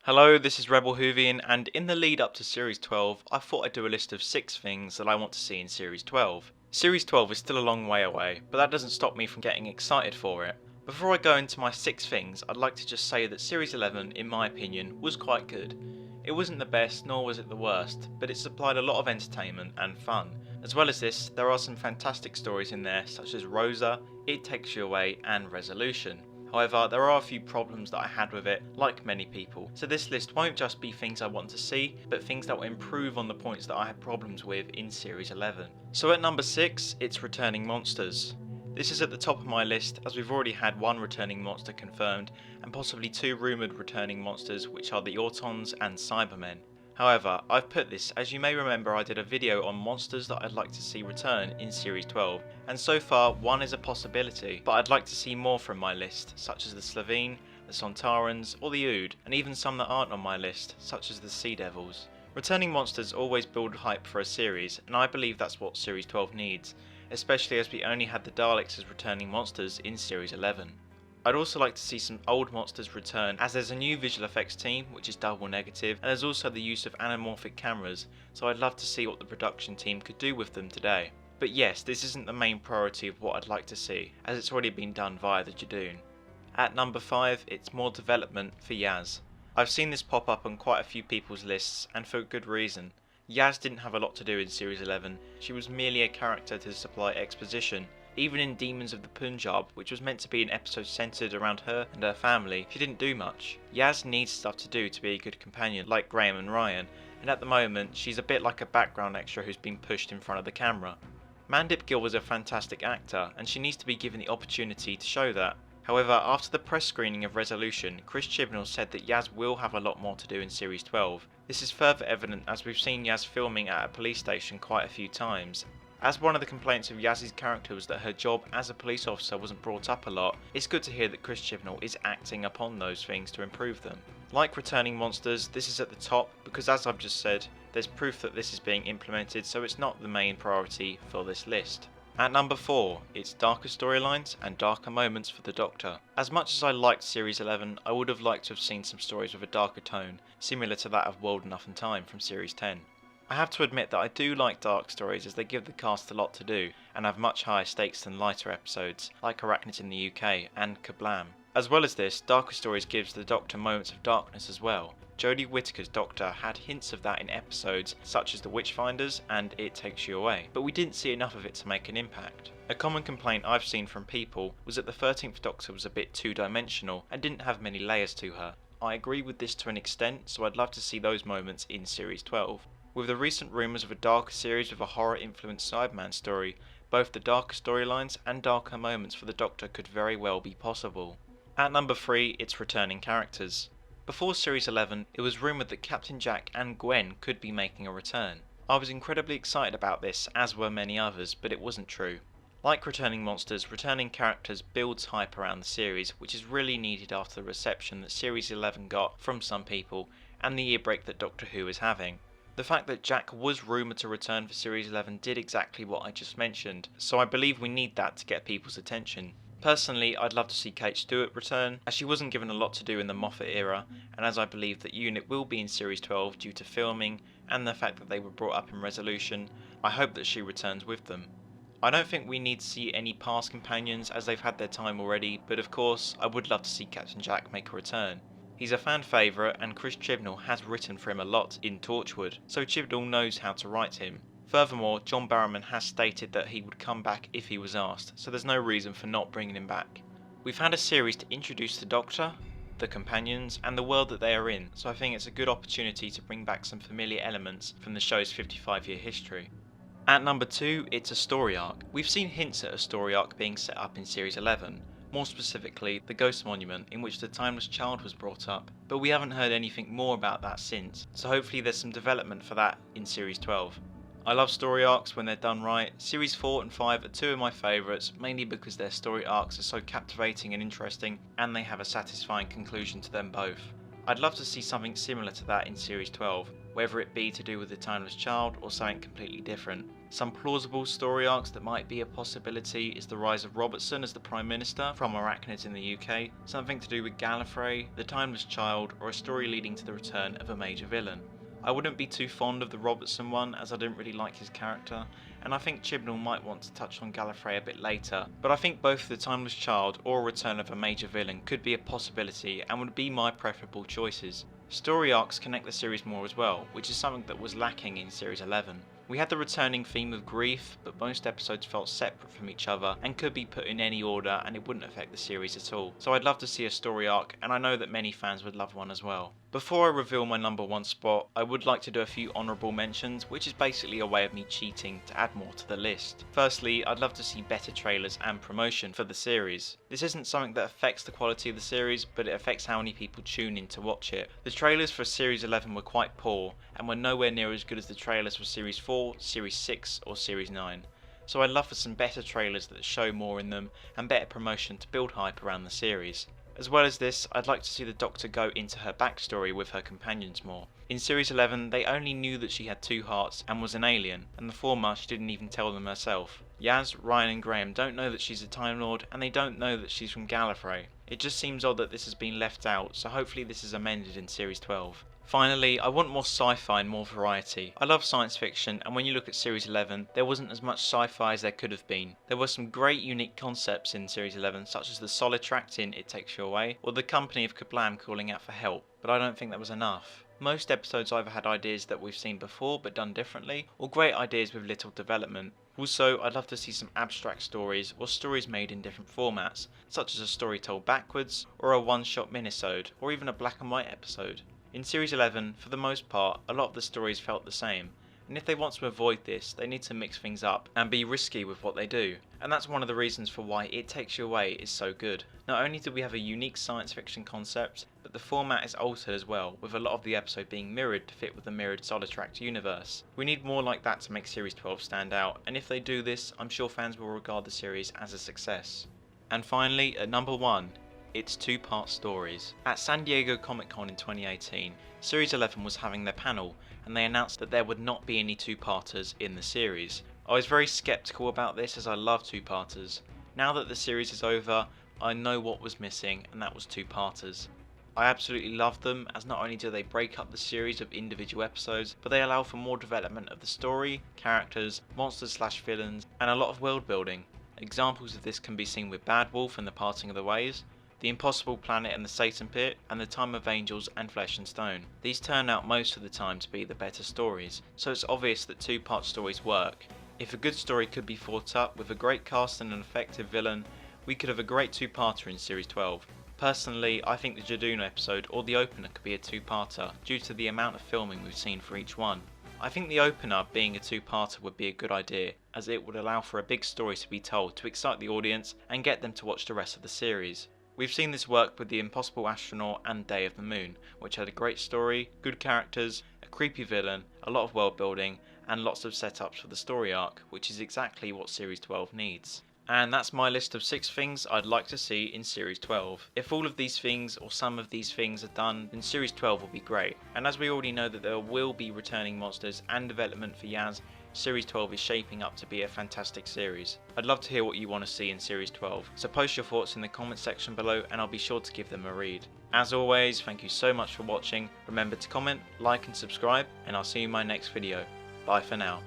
Hello, this is Rebel Hoovian, and in the lead up to Series 12, I thought I'd do a list of 6 things that I want to see in Series 12. Series 12 is still a long way away, but that doesn't stop me from getting excited for it. Before I go into my 6 things, I'd like to just say that Series 11, in my opinion, was quite good. It wasn't the best, nor was it the worst, but it supplied a lot of entertainment and fun. As well as this, there are some fantastic stories in there, such as Rosa, It Takes You Away, and Resolution. However, there are a few problems that I had with it, like many people, so this list won't just be things I want to see, but things that will improve on the points that I had problems with in Series 11. So at number 6, it's Returning Monsters. This is at the top of my list, as we've already had one returning monster confirmed, and possibly 2 rumoured returning monsters, which are the Autons and Cybermen. However, I've put this as you may remember I did a video on monsters that I'd like to see return in Series 12, and so far one is a possibility, but I'd like to see more from my list, such as the Slovene, the Sontarans, or the Ood, and even some that aren't on my list, such as the Sea Devils. Returning monsters always build hype for a series, and I believe that's what Series 12 needs, especially as we only had the Daleks as returning monsters in Series 11. I'd also like to see some old monsters return, as there's a new visual effects team which is double negative, and there's also the use of anamorphic cameras, so I'd love to see what the production team could do with them today. But yes, this isn't the main priority of what I'd like to see, as it's already been done via the Jadoon. At number 5, it's more development for Yaz. I've seen this pop up on quite a few people's lists, and for good reason. Yaz didn't have a lot to do in Series 11, she was merely a character to supply exposition. Even in Demons of the Punjab, which was meant to be an episode centred around her and her family, she didn't do much. Yaz needs stuff to do to be a good companion, like Graham and Ryan, and at the moment she's a bit like a background extra who's been pushed in front of the camera. Mandip Gill was a fantastic actor, and she needs to be given the opportunity to show that. However, after the press screening of Resolution, Chris Chibnall said that Yaz will have a lot more to do in Series 12. This is further evident as we've seen Yaz filming at a police station quite a few times. As one of the complaints of Yaz's character was that her job as a police officer wasn't brought up a lot, it's good to hear that Chris Chibnall is acting upon those things to improve them. Like Returning Monsters, this is at the top because, as I've just said, there's proof that this is being implemented, so it's not the main priority for this list. At number 4, it's darker storylines and darker moments for the Doctor. As much as I liked Series 11, I would have liked to have seen some stories with a darker tone, similar to that of World Enough and Time from Series 10. I have to admit that I do like dark stories as they give the cast a lot to do and have much higher stakes than lighter episodes, like Arachnids in the UK and Kablam. As well as this, darker stories gives the Doctor moments of darkness as well. Jodie Whittaker's Doctor had hints of that in episodes such as The Witchfinders and It Takes You Away, but we didn't see enough of it to make an impact. A common complaint I've seen from people was that the 13th Doctor was a bit two-dimensional and didn't have many layers to her. I agree with this to an extent, so I'd love to see those moments in Series 12. With the recent rumours of a darker series with a horror-influenced Cyberman story, both the darker storylines and darker moments for the Doctor could very well be possible. At number 3, it's returning characters. Before Series 11, it was rumoured that Captain Jack and Gwen could be making a return. I was incredibly excited about this, as were many others, but it wasn't true. Like Returning Monsters, returning characters builds hype around the series, which is really needed after the reception that Series 11 got from some people, and the year break that Doctor Who is having. The fact that Jack was rumoured to return for Series 11 did exactly what I just mentioned, so I believe we need that to get people's attention. Personally, I'd love to see Kate Stewart return, as she wasn't given a lot to do in the Moffat era, and as I believe that Unit will be in Series 12 due to filming, and the fact that they were brought up in Resolution, I hope that she returns with them. I don't think we need to see any past companions as they've had their time already, but of course, I would love to see Captain Jack make a return. He's a fan favourite and Chris Chibnall has written for him a lot in Torchwood, so Chibnall knows how to write him. Furthermore, John Barrowman has stated that he would come back if he was asked, so there's no reason for not bringing him back. We've had a series to introduce the Doctor, the companions, and the world that they are in, so I think it's a good opportunity to bring back some familiar elements from the show's 55-year history. At number 2, it's a story arc. We've seen hints at a story arc being set up in Series 11. More specifically, the Ghost Monument, in which the Timeless Child was brought up, but we haven't heard anything more about that since, so hopefully there's some development for that in Series 12. I love story arcs when they're done right. Series 4 and 5 are 2 of my favourites, mainly because their story arcs are so captivating and interesting, and they have a satisfying conclusion to them both. I'd love to see something similar to that in Series 12. whether it be to do with the Timeless Child or something completely different. Some plausible story arcs that might be a possibility is the rise of Robertson as the Prime Minister from Arachnids in the UK, something to do with Gallifrey, the Timeless Child, or a story leading to the return of a major villain. I wouldn't be too fond of the Robertson one, as I didn't really like his character, and I think Chibnall might want to touch on Gallifrey a bit later, but I think both the Timeless Child or a return of a major villain could be a possibility and would be my preferable choices. Story arcs connect the series more as well, which is something that was lacking in Series 11. We had the returning theme of grief, but most episodes felt separate from each other and could be put in any order and it wouldn't affect the series at all. So I'd love to see a story arc, and I know that many fans would love one as well. Before I reveal my number one spot, I would like to do a few honourable mentions, which is basically a way of me cheating to add more to the list. Firstly, I'd love to see better trailers and promotion for the series. This isn't something that affects the quality of the series, but it affects how many people tune in to watch it. The trailers for Series 11 were quite poor, and were nowhere near as good as the trailers for Series 4, Series 6 or Series 9. So I'd love for some better trailers that show more in them, and better promotion to build hype around the series. As well as this, I'd like to see the Doctor go into her backstory with her companions more. In Series 11, they only knew that she had 2 hearts and was an alien, and the former she didn't even tell them herself. Yaz, Ryan and Graham don't know that she's a Time Lord, and they don't know that she's from Gallifrey. It just seems odd that this has been left out, so hopefully this is amended in Series 12. Finally, I want more sci-fi and more variety. I love science fiction, and when you look at Series 11, there wasn't as much sci-fi as there could have been. There were some great unique concepts in Series 11, such as the solid tract in It Takes You Away, or the company of Kablam calling out for help, but I don't think that was enough. Most episodes either had ideas that we've seen before but done differently, or great ideas with little development. Also, I'd love to see some abstract stories, or stories made in different formats, such as a story told backwards, or a one-shot minisode, or even a black and white episode. In Series 11, for the most part, a lot of the stories felt the same, and if they want to avoid this, they need to mix things up and be risky with what they do. And that's one of the reasons for why It Takes You Away is so good. Not only do we have a unique science fiction concept, but the format is altered as well, with a lot of the episode being mirrored to fit with the mirrored solid tract universe. We need more like that to make Series 12 stand out, and if they do this, I'm sure fans will regard the series as a success. And finally, at number 1, its 2-part stories. At San Diego Comic-Con in 2018, Series 11 was having their panel, and they announced that there would not be any 2-parters in the series. I was very skeptical about this, as I love 2-parters. Now that the series is over, I know what was missing, and that was 2-parters. I absolutely love them, as not only do they break up the series of individual episodes, but they allow for more development of the story, characters, monsters/villains, and a lot of world building. Examples of this can be seen with Bad Wolf and the Parting of the Ways, The Impossible Planet and the Satan Pit, and The Time of Angels and Flesh and Stone. These turn out most of the time to be the better stories, so it's obvious that 2-part stories work. If a good story could be thought up with a great cast and an effective villain, we could have a great 2-parter in Series 12. Personally, I think the Jodie episode or the opener could be a 2-parter due to the amount of filming we've seen for each one. I think the opener being a 2-parter would be a good idea, as it would allow for a big story to be told to excite the audience and get them to watch the rest of the series. We've seen this work with The Impossible Astronaut and Day of the Moon, which had a great story, good characters, a creepy villain, a lot of world building, and lots of setups for the story arc, which is exactly what Series 12 needs. And that's my list of 6 things I'd like to see in Series 12. If all of these things or some of these things are done, then Series 12 will be great. And as we already know that there will be returning monsters and development for Yaz, Series 12 is shaping up to be a fantastic series. I'd love to hear what you want to see in Series 12, so post your thoughts in the comment section below and I'll be sure to give them a read. As always, thank you so much for watching. Remember to comment, like and subscribe, and I'll see you in my next video. Bye for now.